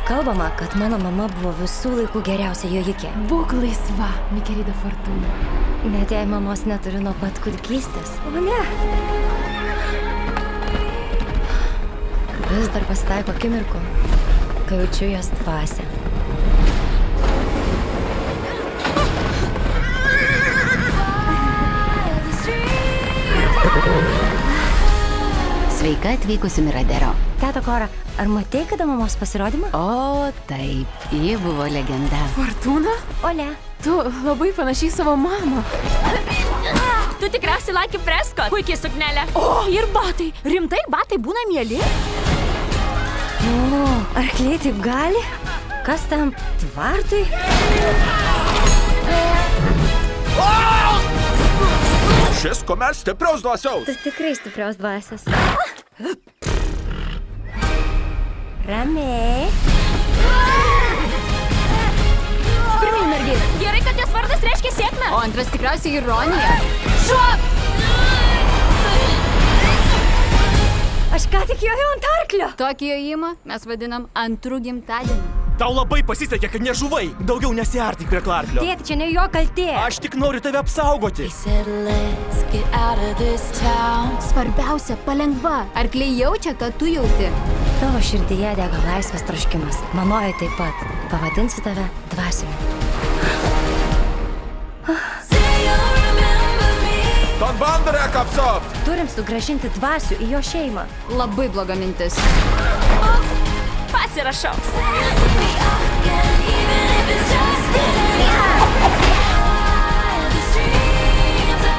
Kalbama, kad mano mama buvo visų laikų geriausia jojikė. Būk laisva, mi querida Fortuna. Net jei mamos neturiu nuo pat kūdikystės. O ne. Vis dar pasitaiko akimirkų, kai jaučiu jos dvasią. Sveika atvykusi Miradero. Teta Kora, ar matei kada mamos pasirodymą? O, taip, ji buvo legenda. Fortuna? O ne. Tu labai panašiai savo mamą. Tu tikriausiai Lucky Prescott. Puikiai suknelė. O, ir batai. Rimtai, batai būna mieli? O, arkliai taip gali? Kas tam tvartui? Šis kuomet stipriaus dvasiaus. Tu tikrai stiprios dvasios. Ramiai. Pirmyn, mergi. Gerai, kad jos vardas reiškia sėkmę. O antras tikriausiai ironija. Šuo! Aš ką tik jojau ant arklio. Tokį jojimą mes vadinam antrų gimtadienį. Tau labai pasisekė, kad nežuvai. Daugiau nesiartik prie arklio. Tėti, čia ne jo kaltė. Aš tik noriu tave apsaugoti. Svarbiausia, palengva. Arkliai jaučia, kad tu jauti. Tavo širdyje dega laisvės troškimas. Manoji taip pat. Pavadinsiu tave dvasiumi. Ton bandarę kapsot. Turim sugrąžinti dvasių į jo šeimą. Labai bloga mintis. Pasirašau.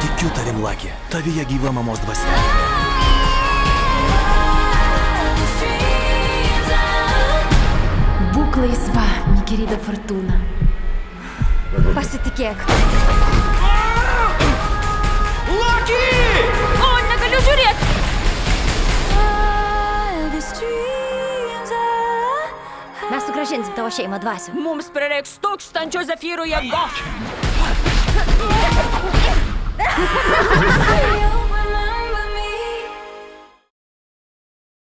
Tikiu tavim, Lucky. Tavyje gyva mamos dvasia. Būk laisva, mi querida Fortuna. Pasitikėk. Lucky! O, negaliu žiūrėti. Mes sugrąžinsim tavo šeimą dvasių. Mums prireiks tūkstančių zefyrų jėgos.